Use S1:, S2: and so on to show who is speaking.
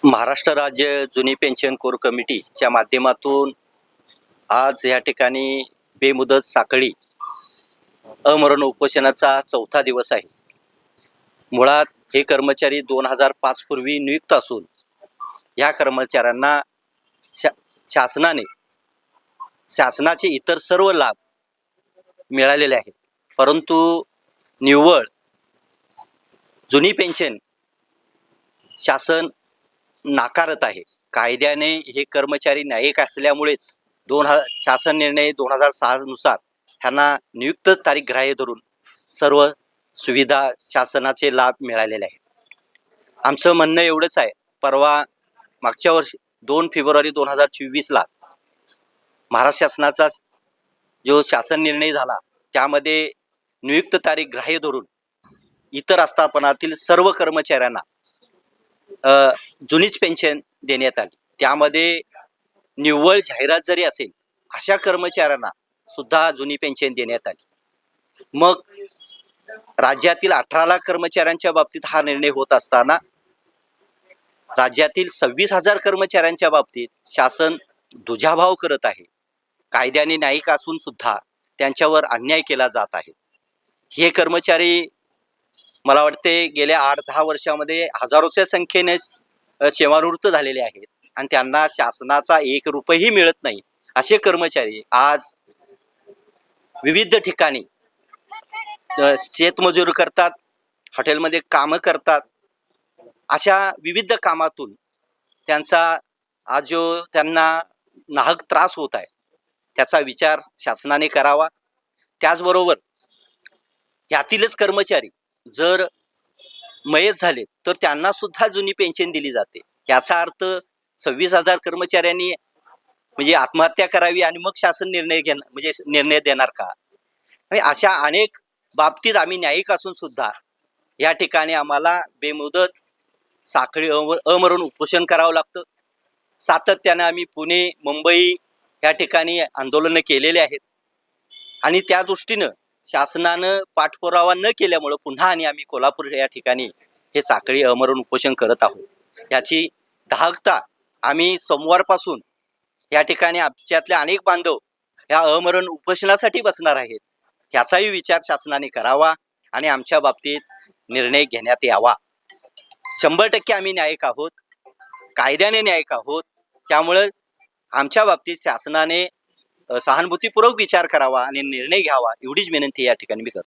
S1: महाराष्ट्र राज्य जुनी pension core कमिटीच्या माध्यमातून आज या ठिकाणी बेमुदत साखळी अमरण उपोषणाचा चौथा दिवस आहे. मुळात हे कर्मचारी 2005 पूर्वी नियुक्त असून या कर्मचाऱ्यांना शासनाचे इतर सर्व लाभ मिळालेले आहेत, परंतु निव्वळ जुनी पेन्शन शासन नाकारत आहे. कायद्याने हे कर्मचारी न्यायिक असल्यामुळेच शासन निर्णय 2006 नुसार ह्यांना नियुक्त तारीख ग्राह्य धरून सर्व सुविधा शासनाचे लाभ मिळालेले आहेत. आमचं म्हणणं एवढंच आहे, मागच्या वर्षी 2 फेब्रुवारी 2024ला महाराष्ट्र शासनाचा जो शासन निर्णय झाला त्यामध्ये नियुक्त तारीख ग्राह्य धरून इतर आस्थापनातील सर्व कर्मचाऱ्यांना जुनीच पेन्शन देण्यात आली. त्यामध्ये निव्वळ जाहिरात जरी असेल अशा कर्मचाऱ्यांना सुद्धा जुनी पेन्शन देण्यात आली. मग राज्यातील 18 लाख कर्मचाऱ्यांच्या बाबतीत हा निर्णय होत असताना राज्यातील 26,000 कर्मचाऱ्यांच्या बाबतीत शासन दुजाभाव करत आहे. कायद्याने न्यायिक असून सुद्धा त्यांच्यावर अन्याय केला जात आहे. हे कर्मचारी मला वाटते गेल्या 8-10 वर्षामध्ये हजारोच्या संख्येने सेवानिवृत्त झालेले आहेत आणि त्यांना शासनाचा 1 रुपयाही मिळत नाही. असे कर्मचारी आज विविध ठिकाणी शेतमजूर करतात, हॉटेलमध्ये कामं करतात. अशा विविध कामातून त्यांचा जो त्यांना नाहक त्रास होत आहे त्याचा विचार शासनाने करावा. त्याचबरोबर यातीलच कर्मचारी जर मयत झाले तर त्यांना सुद्धा जुनी पेन्शन दिली जाते. याचा अर्थ 26,000 कर्मचाऱ्यांनी म्हणजे आत्महत्या करावी आणि मग शासन निर्णय देणार का? अशा अनेक बाबतीत आम्ही न्यायिक असून सुद्धा या ठिकाणी आम्हाला बेमुदत साखळी अमरण उपोषण करावं लागतं. सातत्यानं आम्ही पुणे, मुंबई या ठिकाणी आंदोलनं केलेले आहेत आणि त्या दृष्टीनं शासनानं पाठपुरावा न केल्यामुळं पुन्हा आणि आम्ही कोल्हापूर या ठिकाणी हे साखळी अमरण उपोषण करत आहोत. याची दाहकता आम्ही सोमवारपासून या ठिकाणी आमच्यातले अनेक बांधव या अमरण उपोषणासाठी बसणार आहेत. याचाही विचार शासनाने करावा आणि आमच्या बाबतीत निर्णय घेण्यात यावा. 100% आम्ही न्यायिक आहोत, कायद्याने न्यायिक आहोत. त्यामुळं आमच्या बाबतीत शासनाने सहानुभूतीपूर्वक विचार करावा आणि निर्णय घ्यावा एवढीच विनंती या ठिकाणी मी करतो.